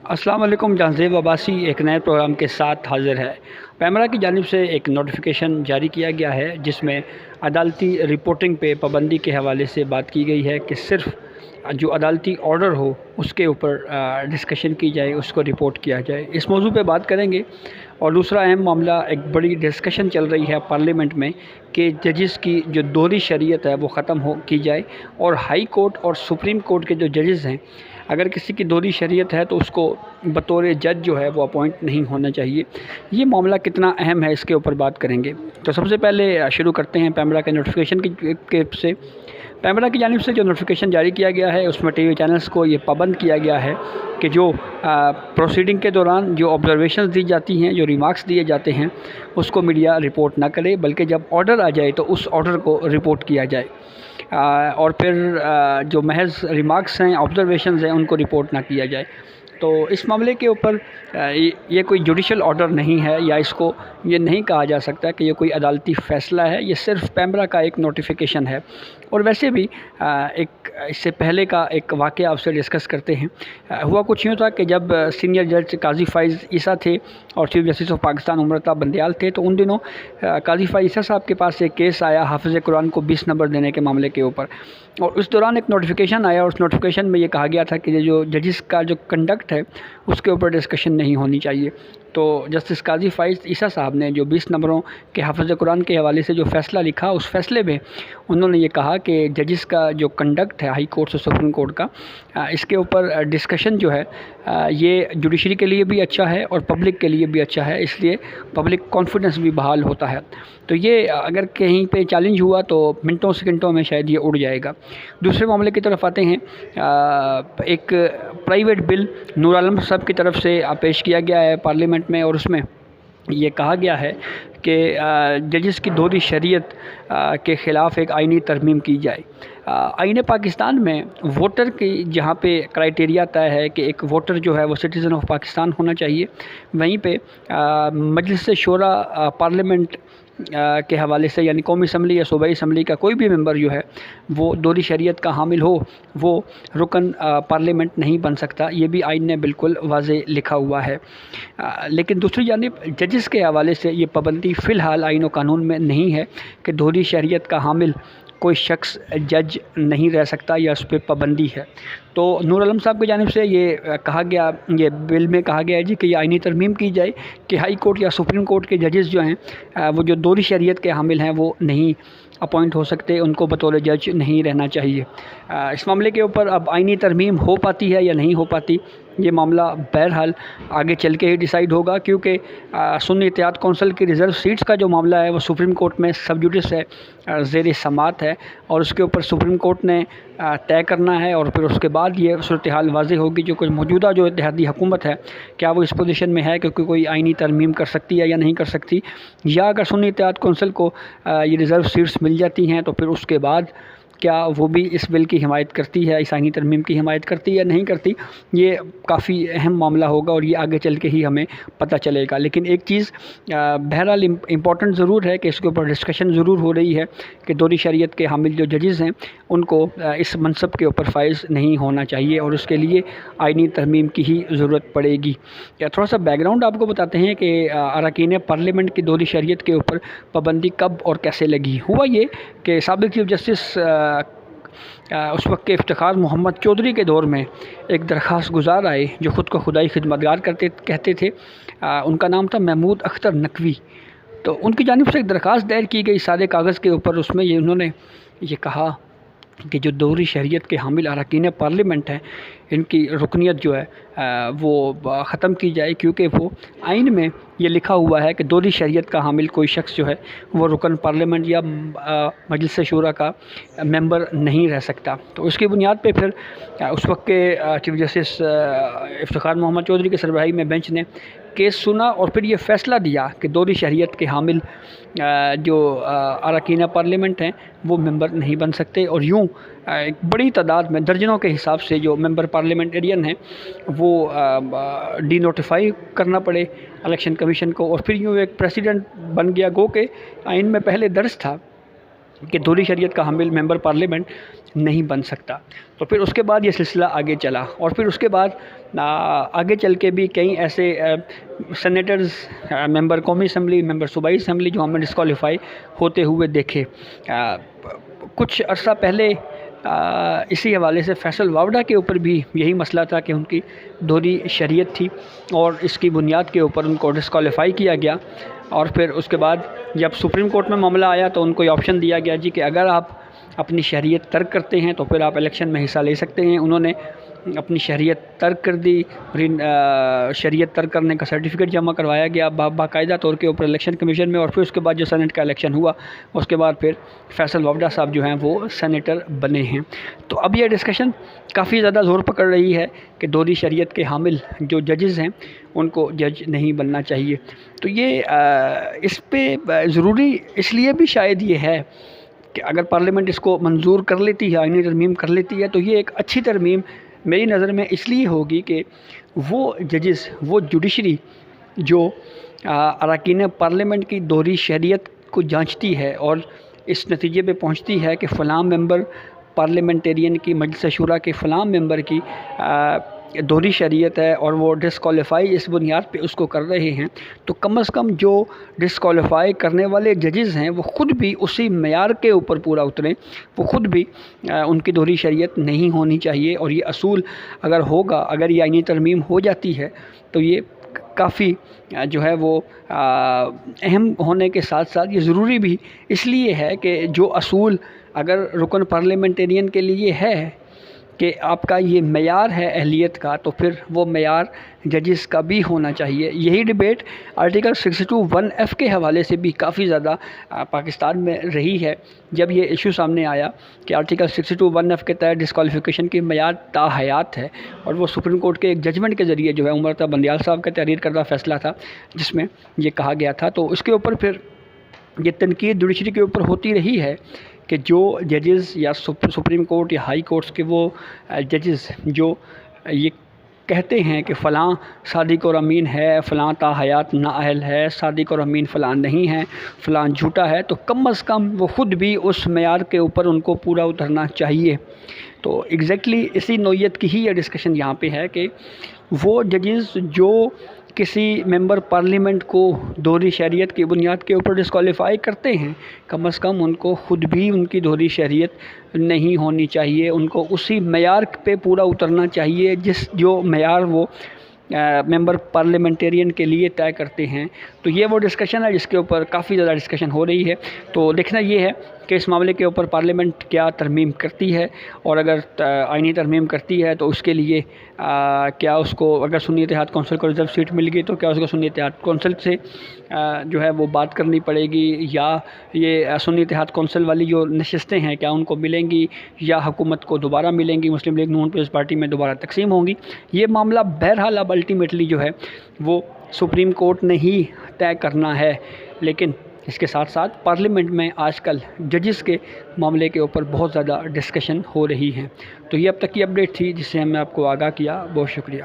अस्सलाम वालेकुम। जहांज़ेब अब्बासी एक नए प्रोग्राम के साथ हाज़िर है। पैमरा की जानिब से एक नोटिफिकेशन जारी किया गया है जिसमें अदालती रिपोर्टिंग पे पाबंदी के हवाले से बात की गई है कि सिर्फ़ जो अदालती ऑर्डर हो उसके ऊपर डिस्कशन की जाए, उसको रिपोर्ट किया जाए। इस मौजू पे बात करेंगे। और दूसरा अहम मामला, एक बड़ी डिस्कशन चल रही है पार्लियामेंट में कि जजेस की जो दोहरी शरीयत है वो ख़त्म हो की जाए और हाई कोर्ट और सुप्रीम कोर्ट के जो जजेस हैं, अगर किसी की दोहरी शरीयत है तो उसको बतौर जज जो है वो अपॉइंट नहीं होना चाहिए। ये मामला कितना अहम है इसके ऊपर बात करेंगे। तो सबसे पहले शुरू करते हैं पैमरा के नोटिफिकेशन के से। पैमरा की जानिब से जो नोटिफिकेशन जारी किया गया है उसमें टीवी चैनल्स को ये पाबंद किया गया है कि जो प्रोसीडिंग के दौरान जो ऑब्जर्वेशंस दी जाती हैं, जो रिमार्क्स दिए जाते हैं, उसको मीडिया रिपोर्ट ना करे, बल्कि जब ऑर्डर आ जाए तो उस ऑर्डर को रिपोर्ट किया जाए। और फिर जो महज रिमार्क्स हैं, ऑब्जर्वेशंस हैं, उनको रिपोर्ट ना किया जाए। तो इस मामले के ऊपर ये कोई जुडिशल ऑर्डर नहीं है, या इसको ये नहीं कहा जा सकता कि ये कोई अदालती फ़ैसला है। ये सिर्फ पैमरा का एक नोटिफिकेशन है। और वैसे भी एक इससे पहले का एक वाक़या आपसे डिस्कस करते हैं। हुआ कुछ यूँ था कि जब सीनियर जज काजी फ़ाइज़ ईसा थे और chief justice of Pakistan Umar Bandial थे, तो उन दिनों काजी फ़ाइज़ ईसा साहब के पास एक केस आया हाफ़िज़ कुरान को 20 नंबर देने के मामले के ऊपर। और उस दौरान एक नोटिफिकेशन आया और उस नोटिफिकेशन में ये कहा गया था कि जो जजिस का जो कंडक्ट है उसके ऊपर डिस्कशन नहीं होनी चाहिए। तो जस्टिस काजी फ़ाइज़ ईसा साहब ने जो 20 नंबरों के हाफ़िज़ कुरान के हवाले से जो फ़ैसला लिखा, उस फ़ैसले में उन्होंने ये कहा कि जजिस का जो कंडक्ट है हाई कोर्ट से सुप्रीम कोर्ट का, इसके ऊपर डिस्कशन जो है ये जुडिशरी के लिए भी अच्छा है और पब्लिक के लिए भी अच्छा है, इसलिए पब्लिक कॉन्फिडेंस भी बहाल होता है। तो ये अगर कहीं पे चैलेंज हुआ तो मिनटों सेकंडों में शायद ये उड़ जाएगा। दूसरे मामले की तरफ आते हैं। एक प्राइवेट बिल नूर आलम साहब की तरफ से पेश किया गया है पार्लियामेंट में, और उसमें ये कहा गया है कि जजिस की दोहरी शरीयत के ख़िलाफ़ एक आइनी तरमीम की जाए। आईन पाकिस्तान में वोटर की जहाँ पे क्राइटेरिया तय है कि एक वोटर जो है वो सिटीज़न ऑफ पाकिस्तान होना चाहिए, वहीं पे मजलिस शूरा पार्लियामेंट के हवाले से, यानी कौमी असम्बली या सूबाई असम्बली का कोई भी मेंबर जो है वो दोहरी शरीयत का हामिल हो, वो रुकन पार्लियामेंट नहीं बन सकता। ये भी आइन ने बिल्कुल वाज़े लिखा हुआ है। लेकिन दूसरी जानिब जजिस के हवाले से ये पाबंदी फ़िलहाल आइन और कानून में नहीं है कि दोहरी शरीयत का हामिल कोई शख्स जज नहीं रह सकता, या उस पर पाबंदी है। तो नूर आलम साहब की जानिब से ये कहा गया, ये बिल में कहा गया है जी कि ये आइनी तरमीम की जाए कि हाई कोर्ट या सुप्रीम कोर्ट के जजेस जो हैं वो जो दोहरी शरीयत के हामिल हैं वो नहीं अपॉइंट हो सकते, उनको बतौर जज नहीं रहना चाहिए। इस मामले के ऊपर अब आइनी तरमीम हो पाती है या नहीं हो पाती, ये मामला बहरहाल आगे चल के ही डिसाइड होगा, क्योंकि सुन्नी इत्तेहाद कौंसिल की रिज़र्व सीट्स का जो मामला है वो सुप्रीम कोर्ट में सब जुडिस है, ज़ेर समात है, और उसके ऊपर सुप्रीम कोर्ट ने तय करना है। और फिर उसके बाद ये सूरत हाल वाज़े होगी जो कुछ मौजूदा जो इत्तेहादी हुकूमत है, क्या वो इस पोजीशन में है क्योंकि कोई आइनी तरमीम कर सकती है या नहीं कर सकती, या अगर सुन्नी इत्तेहाद कौंसिल को ये रिज़र्व सीट्स मिल जाती हैं तो फिर उसके बाद क्या वो भी इस बिल की हिमायत करती है, इस आइनी तरमीम की हिमायत करती है या नहीं करती। ये काफ़ी अहम मामला होगा और ये आगे चल के ही हमें पता चलेगा। लेकिन एक चीज़ बहरहाल इम्पॉर्टेंट ज़रूर है कि इसके ऊपर डिस्कशन ज़रूर हो रही है कि दोहरी शरीयत के हामिल जो जजेस हैं उनको इस मनसब के ऊपर फाइज नहीं होना चाहिए, और उसके लिए आइनी तरमीम की ही ज़रूरत पड़ेगी। या थोड़ा सा बैकग्राउंड आपको बताते हैं कि अरकान पार्लियामेंट की दोहरी शरीयत के ऊपर पाबंदी कब और कैसे लगी। हुआ ये कि साबिक़ चीफ जस्टिस उस वक्त के इफ्तिखार मोहम्मद चौधरी के दौर में एक दरख्वास्त गुजार आए जो ख़ुद को खुदाई खिदमतगार कहते थे। उनका नाम था महमूद अख्तर नकवी। तो उनकी जानिब से एक दरख्वास्त दायर की गई सादे कागज़ के ऊपर। उसमें उन्होंने ये कहा कि जो दोहरी शरीयत के हामिल अरकान पार्लियामेंट हैं इनकी रुकनीत जो है वो ख़त्म की जाए, क्योंकि वो आइन में ये लिखा हुआ है कि दोहरी शरीयत का हामिल कोई शख्स जो है वो रुकन पार्लियामेंट या मजलिस शूरा का मेंबर नहीं रह सकता। तो उसकी बुनियाद पे फिर उस वक्त के चीफ जस्टिस इफ्तिखार मोहम्मद चौधरी की सरबराही में बेंच ने केस सुना और फिर ये फ़ैसला दिया कि दोहरी शरीयत के हामिल जो अरकान पार्लियामेंट हैं वो मेंबर नहीं बन सकते, और यूँ एक बड़ी तादाद में दर्जनों के हिसाब से जो मेंबर पार्लियामेंटेरियन हैं वो डी नोटिफाई करना पड़े इलेक्शन कमीशन को, और फिर यूँ एक प्रेसिडेंट बन गया। गो के आइन में पहले दर्ज था کہ دوہری شریعت کا حامل ممبر پارلیمنٹ نہیں بن سکتا۔ تو پھر اس کے بعد یہ سلسلہ آگے چلا، اور پھر اس کے بعد آگے چل کے بھی کئی ایسے سینیٹرز، ممبر قومی اسمبلی، ممبر صوبائی اسمبلی جو ہم نے ڈسکوالیفائی ہوتے ہوئے دیکھے۔ کچھ عرصہ پہلے اسی حوالے سے فیصل وابڈا کے اوپر بھی یہی مسئلہ تھا کہ ان کی دوہری شریعت تھی، اور اس کی بنیاد کے اوپر ان کو ڈسکوالیفائی کیا گیا۔ اور پھر اس کے بعد جب سپریم کورٹ میں معاملہ آیا تو ان کو یہ آپشن دیا گیا جی کہ اگر آپ اپنی شہریت ترک کرتے ہیں تو پھر آپ الیکشن میں حصہ لے سکتے ہیں۔ انہوں نے اپنی شہریت ترک کر دی، شہریت ترک کرنے کا سرٹیفکیٹ جمع کروایا گیا باقاعدہ طور کے اوپر الیکشن کمیشن میں، اور پھر اس کے بعد جو سینٹ کا الیکشن ہوا اس کے بعد پھر فیصل وابڈا صاحب جو ہیں وہ سینیٹر بنے ہیں۔ تو اب یہ ڈسکشن کافی زیادہ زور پکڑ رہی ہے کہ دوہری شریعت کے حامل جو ججز ہیں ان کو جج نہیں بننا چاہیے۔ تو یہ اس پہ ضروری اس لیے بھی شاید یہ ہے کہ اگر پارلیمنٹ اس کو منظور کر لیتی ہے، آئینی ترمیم کر لیتی ہے، تو یہ ایک اچھی ترمیم میری نظر میں اس لیے ہوگی کہ وہ ججز، وہ جوڈیشری جو اراکین پارلیمنٹ کی دوہری شریعت کو جانچتی ہے اور اس نتیجے پہ پہنچتی ہے کہ فلاں ممبر پارلیمنٹیرین کی مجلس شورا کے فلاں ممبر کی دوہری شریعت ہے اور وہ ڈسکوالیفائی اس بنیاد پہ اس کو کر رہے ہیں، تو کم از کم جو ڈسکوالیفائی کرنے والے ججز ہیں وہ خود بھی اسی معیار کے اوپر پورا اتریں، وہ خود بھی ان کی دوہری شریعت نہیں ہونی چاہیے۔ اور یہ اصول اگر ہوگا، اگر یہ آئینی ترمیم ہو جاتی ہے تو یہ کافی جو ہے وہ اہم ہونے کے ساتھ ساتھ یہ ضروری بھی اس لیے ہے کہ جو اصول اگر رکن پارلیمنٹیرین کے لیے ہے کہ آپ کا یہ معیار ہے اہلیت کا، تو پھر وہ معیار ججز کا بھی ہونا چاہیے۔ یہی ڈیبیٹ آرٹیکل 62(1)(f) کے حوالے سے بھی کافی زیادہ پاکستان میں رہی ہے، جب یہ ایشو سامنے آیا کہ آرٹیکل 62(1)(f) کے تحت ڈسکوالیفیکیشن کی معیار تا حیات ہے، اور وہ سپریم کورٹ کے ایک ججمنٹ کے ذریعے جو ہے عمر تا بندیال صاحب کا تحریر کردہ فیصلہ تھا جس میں یہ کہا گیا تھا۔ تو اس کے اوپر پھر یہ تنقید جوڈیشری کے اوپر ہوتی رہی ہے کہ جو ججز یا سپریم کورٹ یا ہائی کورٹس کے وہ ججز جو یہ کہتے ہیں کہ فلاں صادق اور امین ہے، فلاں تا حیات نااہل ہے، صادق اور امین فلاں نہیں ہے، فلاں جھوٹا ہے، تو کم از کم وہ خود بھی اس معیار کے اوپر ان کو پورا اترنا چاہیے۔ تو ایگزیکٹلی اسی نوعیت کی ہی یہ ڈسکشن یہاں پہ ہے کہ وہ ججز جو کسی ممبر پارلیمنٹ کو دوہری شریعت کی بنیاد کے اوپر ڈسکوالیفائی کرتے ہیں، کم از کم ان کو خود بھی ان کی دوہری شریعت نہیں ہونی چاہیے، ان کو اسی معیار پہ پورا اترنا چاہیے جو معیار وہ ممبر پارلیمنٹیرین کے لیے طے کرتے ہیں۔ تو یہ وہ ڈسکشن ہے جس کے اوپر کافی زیادہ ڈسکشن ہو رہی ہے۔ تو دیکھنا یہ ہے کہ اس معاملے کے اوپر پارلیمنٹ کیا ترمیم کرتی ہے، اور اگر آئینی ترمیم کرتی ہے تو اس کے لیے کیا اس کو اگر سنی اتحاد کونسل کو ریزرو سیٹ مل گئی تو کیا اس کو سنی اتحاد کونسل سے جو ہے وہ بات کرنی پڑے گی، یا یہ سنی اتحاد کونسل والی جو نشستیں ہیں کیا ان کو ملیں گی، یا حکومت کو دوبارہ ملیں گی، مسلم لیگ نون پیپلز پارٹی میں دوبارہ تقسیم ہوں گی۔ یہ معاملہ بہرحال اب الٹیمیٹلی جو ہے وہ سپریم کورٹ نے ہی طے کرنا ہے، لیکن اس کے ساتھ ساتھ پارلیمنٹ میں آج کل ججز کے معاملے کے اوپر بہت زیادہ ڈسکشن ہو رہی ہے۔ تو یہ اب تک کی اپڈیٹ تھی جس سے ہم نے آپ کو آگاہ کیا۔ بہت شکریہ۔